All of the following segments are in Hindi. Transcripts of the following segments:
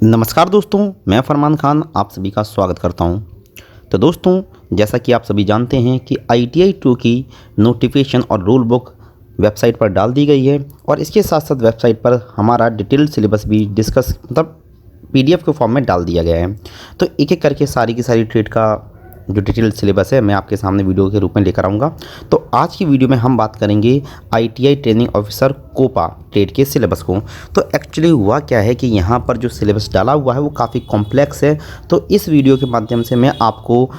नमस्कार दोस्तों, मैं फरमान खान आप सभी का स्वागत करता हूं। तो दोस्तों, जैसा कि आप सभी जानते हैं कि ITI 2 की नोटिफिकेशन और रूल बुक वेबसाइट पर डाल दी गई है और इसके साथ साथ वेबसाइट पर हमारा डिटेल्ड सिलेबस भी डिस्कस PDF के फॉर्म में डाल दिया गया है। तो एक एक करके सारी की सारी ट्रेड का जो डिटेल्ड सिलेबस है मैं आपके सामने वीडियो के रूप में लेकर आऊँगा। तो आज की वीडियो में हम बात करेंगे ITI training officer COPA trade के सिलेबस को। तो एक्चुअली हुआ क्या है कि यहाँ पर जो सिलेबस डाला हुआ है वो काफ़ी कॉम्प्लेक्स है। तो इस वीडियो के माध्यम से मैं आपको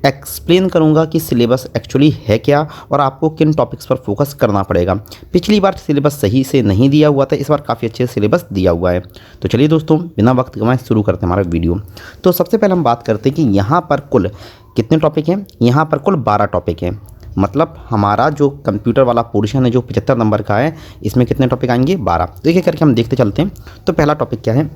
एक्सप्लेन करूंगा कि सिलेबस एक्चुअली है क्या और आपको किन टॉपिक्स पर फोकस करना पड़ेगा। पिछली बार सिलेबस सही से नहीं दिया हुआ था, इस बार काफ़ी अच्छे सिलेबस दिया हुआ है। तो चलिए दोस्तों, बिना वक्त गंवाए शुरू करते हैं हमारा वीडियो। तो सबसे पहले हम बात करते हैं कि यहाँ पर कुल कितने टॉपिक हैं। यहाँ पर कुल 12 टॉपिक हैं। मतलब हमारा जो कंप्यूटर वाला पोर्शन है जो 75 नंबर का है, इसमें कितने टॉपिक आएंगे? 12। तो एक करके हम देखते चलते हैं। तो पहला टॉपिक क्या है?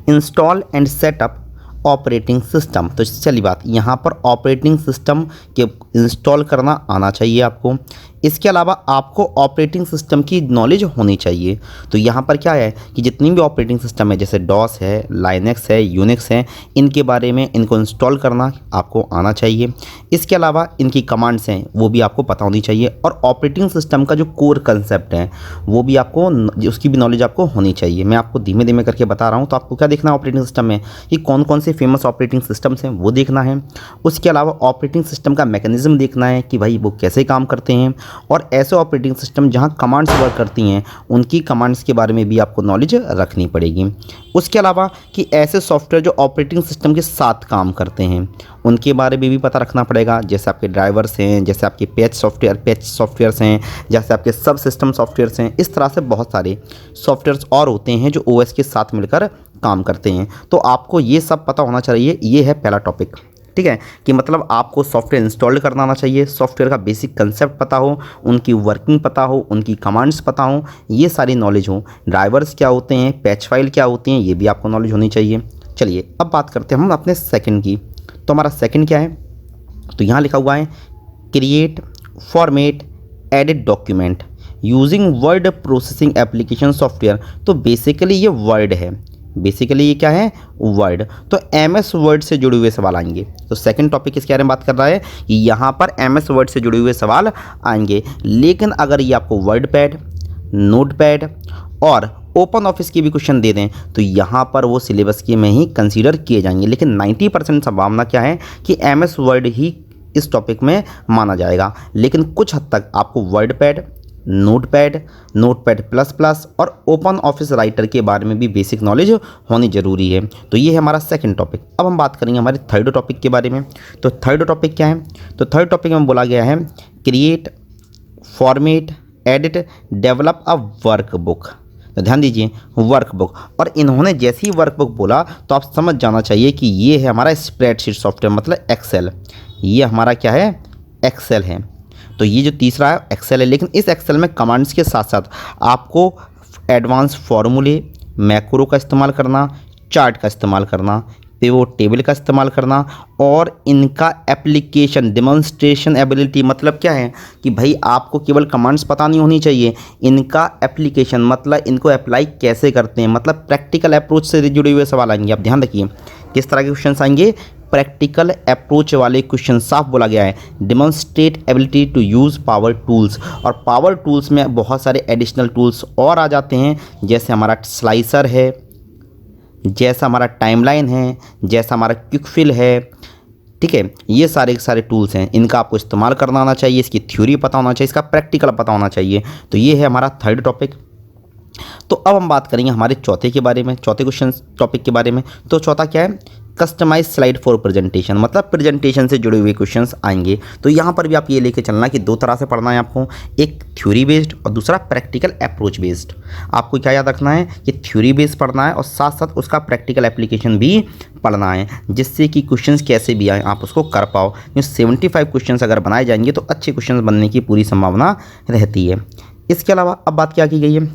Install and setup operating system. तो चलिए बात, यहाँ पर ऑपरेटिंग सिस्टम के इंस्टॉल करना आना चाहिए आपको। इसके अलावा आपको ऑपरेटिंग सिस्टम की नॉलेज होनी चाहिए। तो यहाँ पर क्या है कि जितनी भी ऑपरेटिंग सिस्टम है जैसे डॉस है, लाइनेक्स है, यूनिक्स है, इनके बारे में इनको इंस्टॉल करना आपको आना चाहिए। इसके अलावा इनकी कमांड्स हैं वो भी आपको पता होनी चाहिए और ऑपरेटिंग सिस्टम का जो कोर कंसेप्ट है वो भी आपको, उसकी भी नॉलेज आपको होनी चाहिए। मैं आपको धीमे धीमे करके बता रहा हूँ। तो आपको क्या देखना है ऑपरेटिंग सिस्टम में कि कौन कौन से फेमस ऑपरेटिंग सिस्टम्स हैं वो देखना है। उसके अलावा ऑपरेटिंग सिस्टम का मैकेनिज्म देखना है कि भाई वो कैसे काम करते हैं, और ऐसे ऑपरेटिंग सिस्टम जहां कमांड्स वर्क करती हैं उनकी कमांड्स के बारे में भी आपको नॉलेज रखनी पड़ेगी। उसके अलावा कि ऐसे सॉफ्टवेयर जो ऑपरेटिंग सिस्टम के साथ काम करते हैं उनके बारे में भी पता रखना पड़ेगा। जैसे आपके ड्राइवर्स हैं, जैसे आपके पैच सॉफ्टवेयर्स हैं, जैसे आपके सब सिस्टम सॉफ्टवेयर्स हैं। इस तरह से बहुत सारे सॉफ्टवेयर्स और होते हैं जो OS के साथ मिलकर काम करते हैं। तो आपको ये सब पता होना चाहिए। ये है पहला टॉपिक, ठीक है, कि मतलब आपको सॉफ्टवेयर इंस्टॉल करना आना चाहिए, सॉफ्टवेयर का बेसिक कंसेप्ट पता हो, उनकी वर्किंग पता हो, उनकी कमांड्स पता हो, ये सारी नॉलेज हो। ड्राइवर्स क्या होते हैं, पैच फाइल क्या होती हैं, ये भी आपको नॉलेज होनी चाहिए। चलिए अब बात करते हैं हम अपने सेकंड की। तो हमारा सेकंड क्या है? तो यहाँ लिखा हुआ है create, format, edit document using word processing application software. तो बेसिकली ये वर्ड है, बेसिकली ये क्या है? वर्ड। तो MS वर्ड से जुड़े हुए सवाल आएंगे। तो सेकंड टॉपिक इसके बारे में बात कर रहा है कि यहाँ पर MS वर्ड से जुड़े हुए सवाल आएंगे। लेकिन अगर ये आपको वर्ड पैड, नोट पैड और ओपन ऑफिस की भी क्वेश्चन दे दें तो यहाँ पर वो सिलेबस के में ही कंसीडर किए जाएंगे। लेकिन 90% संभावना क्या है कि MS वर्ड ही इस टॉपिक में माना जाएगा। लेकिन कुछ हद तक आपको word pad, notepad plus plus और ओपन ऑफिस राइटर के बारे में भी बेसिक नॉलेज होनी जरूरी है। तो ये है हमारा सेकंड टॉपिक। अब हम बात करेंगे हमारे थर्ड टॉपिक के बारे में। तो थर्ड टॉपिक क्या है? तो थर्ड टॉपिक में बोला गया है create, format, edit, develop a workbook. तो ध्यान दीजिए, वर्कबुक। और इन्होंने जैसे ही वर्कबुक बोला तो आप समझ जाना चाहिए कि ये है हमारा स्प्रेडशीट सॉफ्टवेयर, मतलब एक्सेल। ये हमारा क्या है? एक्सेल है। तो ये जो तीसरा है एक्सेल है। लेकिन इस एक्सेल में कमांड्स के साथ साथ आपको एडवांस फार्मूले, मैक्रो का इस्तेमाल करना, चार्ट का इस्तेमाल करना, पिवोट टेबल का इस्तेमाल करना और इनका एप्लीकेशन, डेमोन्स्ट्रेशन एबिलिटी। मतलब क्या है कि भाई आपको केवल कमांड्स पता नहीं होनी चाहिए, इनका एप्लीकेशन मतलब इनको अप्लाई कैसे करते हैं, मतलब प्रैक्टिकल अप्रोच से जुड़े हुए सवाल आएंगे। आप ध्यान रखिए किस तरह के क्वेश्चन आएंगे। प्रैक्टिकल अप्रोच वाले क्वेश्चन साफ बोला गया है। Demonstrate ability to use power tools. और पावर टूल्स में बहुत सारे एडिशनल टूल्स और आ जाते हैं, जैसे हमारा स्लाइसर है, जैसा हमारा टाइमलाइन है, जैसा हमारा क्विक फिल है, ठीक है। ये सारे टूल्स हैं, इनका आपको इस्तेमाल करना आना चाहिए, इसकी थ्योरी पता होना चाहिए, इसका प्रैक्टिकल पता होना चाहिए। तो ये है हमारा थर्ड टॉपिक। तो अब हम बात करेंगे हमारे चौथे के बारे में, चौथे क्वेश्चन टॉपिक के बारे में। तो चौथा क्या है? Customize slide for presentation. मतलब प्रेजेंटेशन से जुड़े हुए क्वेश्चंस आएंगे। तो यहाँ पर भी आप ये लेके चलना कि दो तरह से पढ़ना है आपको, एक थ्योरी बेस्ड और दूसरा प्रैक्टिकल अप्रोच बेस्ड। आपको क्या याद रखना है कि थ्योरी बेस्ड पढ़ना है और साथ साथ उसका प्रैक्टिकल एप्लीकेशन भी पढ़ना है, जिससे कि क्वेश्चंस कैसे भी आए आप उसको कर पाओ। 75 क्वेश्चंस अगर बनाए जाएंगे तो अच्छे क्वेश्चंस बनने की पूरी संभावना रहती है। इसके अलावा अब बात क्या की गई है?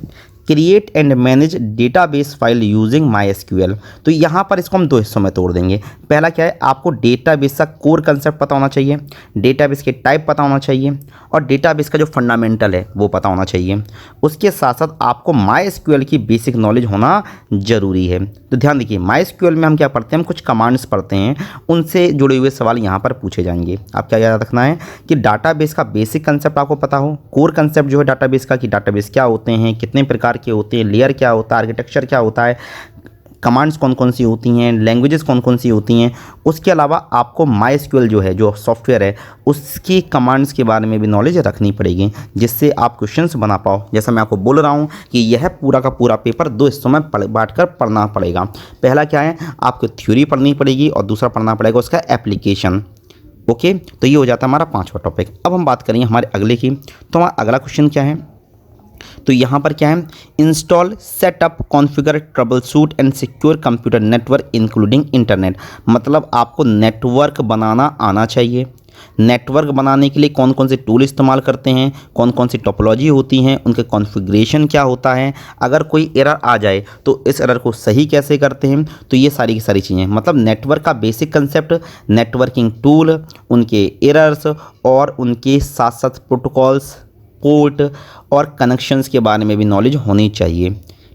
Create and manage database file using MySQL। तो यहाँ पर इसको हम दो हिस्सों में तोड़ देंगे। पहला क्या है, आपको डेटाबेस का कोर कंसेप्ट पता होना चाहिए, डेटाबेस के टाइप पता होना चाहिए और डेटाबेस का जो फंडामेंटल है वो पता होना चाहिए। उसके साथ साथ आपको MySQL की बेसिक नॉलेज होना ज़रूरी है। तो ध्यान देखिए, MySQL में हम क्या पढ़ते हैं, हम कुछ कमांड्स पढ़ते हैं, उनसे जुड़े हुए सवाल यहाँ पर पूछे जाएंगे। आप क्या याद रखना है कि डाटाबेस का बेसिक कंसेप्ट आपको पता हो, कोर कंसेप्ट जो है डाटाबेस का, कि डाटाबेस क्या होते हैं, कितने प्रकार के होते हैं, लेयर क्या होता है, आर्किटेक्चर क्या होता है, कमांड्स कौन कौन सी होती हैं, लैंग्वेजेस कौन कौन सी होती हैं। उसके अलावा आपको MySQL जो है, जो सॉफ्टवेयर है, उसकी कमांड्स के बारे में भी नॉलेज रखनी पड़ेगी, जिससे आप क्वेश्चंस बना पाओ। जैसा मैं आपको बोल रहा हूँ कि यह पूरा का पूरा पेपर दो हिस्सों में बांट कर पढ़ना पड़ेगा। पहला क्या है, आपको थ्योरी पढ़नी पड़ेगी और दूसरा पढ़ना पड़ेगा उसका एप्लीकेशन। ओके, तो ये हो जाता है हमारा 5वां टॉपिक। अब हम बात करेंगे हमारे अगले की। तो हमारा अगला क्वेश्चन क्या है, तो यहाँ पर क्या है, install, setup, configure, trouble shoot and secure computer network including internet. मतलब आपको नेटवर्क बनाना आना चाहिए। नेटवर्क बनाने के लिए कौन कौन से टूल इस्तेमाल करते हैं, कौन कौन सी टोपोलॉजी होती हैं, उनके कॉन्फ़िगरेशन क्या होता है, अगर कोई एरर आ जाए तो इस एरर को सही कैसे करते हैं। तो ये सारी की सारी चीज़ें, मतलब नेटवर्क का बेसिक कंसेप्ट, नेटवर्किंग टूल, उनके एरर्स और उनके साथ साथ प्रोटोकॉल्स, पोर्ट और कनेक्शंस के बारे में भी नॉलेज होनी चाहिए।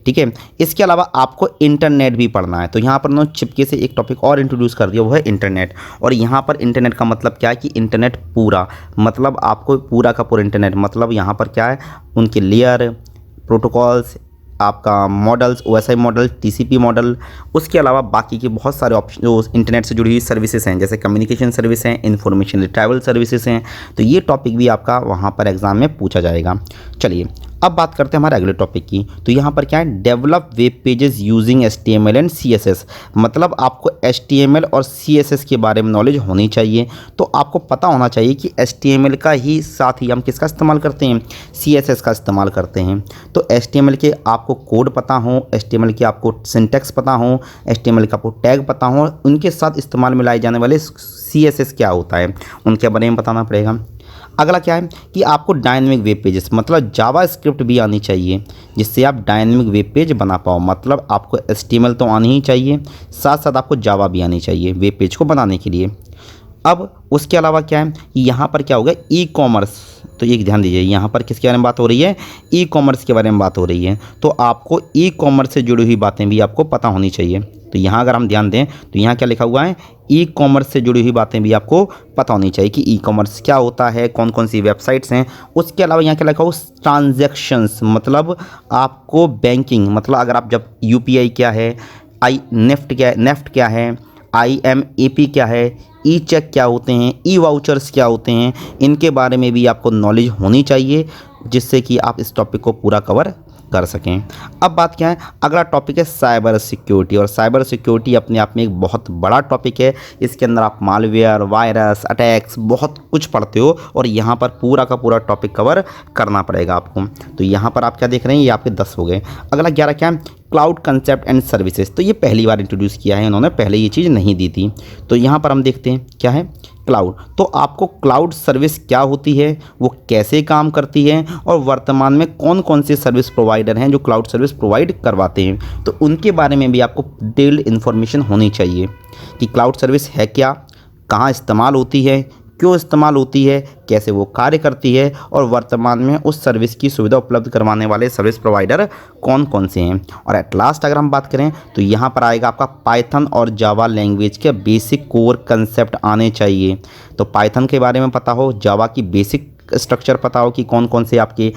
ठीक है, इसके अलावा आपको इंटरनेट भी पढ़ना है। तो यहाँ पर उन्होंने चिपके से एक टॉपिक और इंट्रोड्यूस कर दिया, वो है इंटरनेट। और यहाँ पर इंटरनेट का मतलब क्या है कि इंटरनेट पूरा, मतलब आपको पूरा का पूरा इंटरनेट, मतलब यहाँ पर क्या है, उनके लेयर, प्रोटोकॉल्स, आपका models, OSI model, TCP model, उसके अलावा बाकी के बहुत सारे ऑप्शन जो इंटरनेट से जुड़ी हुई सर्विसेज हैं, जैसे कम्युनिकेशन सर्विस हैं, इन्फॉर्मेशन रिट्राइवल सर्विसेज हैं। तो ये टॉपिक भी आपका वहाँ पर एग्जाम में पूछा जाएगा। चलिए अब बात करते हैं हमारे अगले टॉपिक की। तो यहाँ पर क्या है, develop web pages using HTML and CSS। मतलब आपको HTML और CSS के बारे में नॉलेज होनी चाहिए। तो आपको पता होना चाहिए कि HTML का ही साथ ही हम किसका इस्तेमाल करते हैं, CSS का इस्तेमाल करते हैं। तो HTML के आपको कोड पता हो, HTML के आपको सिंटैक्स पता हो, HTML का आपको टैग पता हो, उनके साथ इस्तेमाल में लाए जाने वाले CSS क्या होता है, उनके बारे में बताना पड़ेगा। अगला क्या है कि आपको डायनेमिक वेब पेजेस, मतलब जावा स्क्रिप्ट भी आनी चाहिए, जिससे आप डायनेमिक वेब पेज बना पाओ। मतलब आपको HTML तो आनी ही चाहिए, साथ साथ आपको जावा भी आनी चाहिए वेब पेज को बनाने के लिए। अब उसके अलावा क्या है, यहाँ पर क्या होगा, ई-कॉमर्स। तो एक ध्यान दीजिए, यहाँ पर किसके बारे में बात हो रही है, ई-कॉमर्स के बारे में बात हो रही है। तो आपको ई-कॉमर्स से जुड़ी हुई बातें भी आपको पता होनी चाहिए। तो यहाँ अगर हम ध्यान दें तो यहाँ क्या लिखा हुआ है, ई-कॉमर्स से जुड़ी हुई बातें भी आपको पता होनी चाहिए कि ई-कॉमर्स क्या होता है, कौन कौन सी वेबसाइट्स हैं। उसके अलावा यहाँ क्या लिखा हुआ, ट्रांजैक्शंस, मतलब आपको बैंकिंग, मतलब अगर आप जब UPI क्या है, नेफ्ट क्या है, IMAP क्या है, ई-चेक क्या होते हैं, ई-वाउचर्स क्या होते हैं, इनके बारे में भी आपको नॉलेज होनी चाहिए, जिससे कि आप इस टॉपिक को पूरा कवर कर सकें। अब बात क्या है, अगला टॉपिक है साइबर सिक्योरिटी। और साइबर सिक्योरिटी अपने आप में एक बहुत बड़ा टॉपिक है। इसके अंदर आप मालवेयर, वायरस, अटैक्स, बहुत कुछ पढ़ते हो और यहाँ पर पूरा का पूरा टॉपिक कवर करना पड़ेगा आपको। तो यहाँ पर आप क्या देख रहे हैं, ये आपके 10 हो गए। अगला 11 क्या है, क्लाउड कंसेप्ट एंड सर्विसेज। तो ये पहली बार इंट्रोड्यूस किया है इन्होंने, पहले ये चीज़ नहीं दी थी। तो यहाँ पर हम देखते हैं क्या है, क्लाउड। तो आपको क्लाउड सर्विस क्या होती है, वो कैसे काम करती है और वर्तमान में कौन कौन से सर्विस प्रोवाइडर हैं जो क्लाउड सर्विस प्रोवाइड करवाते हैं, तो उनके बारे में भी आपको डिटेल्ड इन्फॉर्मेशन होनी चाहिए कि क्लाउड सर्विस है क्या, कहाँ इस्तेमाल होती है, क्यों इस्तेमाल होती है, कैसे वो कार्य करती है और वर्तमान में उस सर्विस की सुविधा उपलब्ध करवाने वाले सर्विस प्रोवाइडर कौन कौन से हैं। और एट लास्ट अगर हम बात करें तो यहाँ पर आएगा आपका पाइथन और जावा लैंग्वेज के बेसिक कोर कंसेप्ट आने चाहिए। तो पाइथन के बारे में पता हो, जावा की बेसिक स्ट्रक्चर पता हो कि कौन कौन से आपके,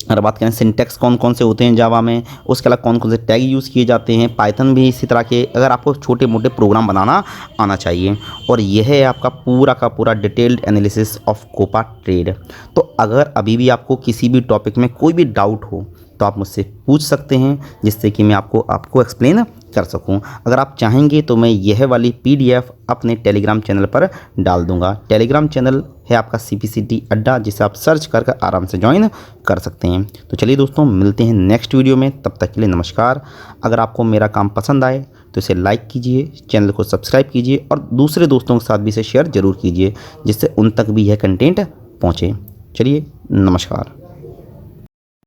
अगर बात करें सिंटैक्स कौन कौन से होते हैं जावा में, उसके अलावा कौन कौन से टैग यूज़ किए जाते हैं, पाइथन भी इसी तरह के, अगर आपको छोटे मोटे प्रोग्राम बनाना आना चाहिए। और यह है आपका पूरा का पूरा detailed analysis of COPA trade. तो अगर अभी भी आपको किसी भी टॉपिक में कोई भी डाउट हो तो आप मुझसे पूछ सकते हैं, जिससे कि मैं आपको एक्सप्लेन कर सकूं। अगर आप चाहेंगे तो मैं यह वाली PDF अपने टेलीग्राम चैनल पर डाल दूंगा। टेलीग्राम चैनल है आपका CPCT अड्डा, जिसे आप सर्च कर आराम से ज्वाइन कर सकते हैं। तो चलिए दोस्तों, मिलते हैं नेक्स्ट वीडियो में, तब तक के लिए नमस्कार। अगर आपको मेरा काम पसंद आए तो इसे लाइक कीजिए, चैनल को सब्सक्राइब कीजिए और दूसरे दोस्तों के साथ भी इसे शेयर ज़रूर कीजिए, जिससे उन तक भी यह कंटेंट पहुँचे। चलिए नमस्कार।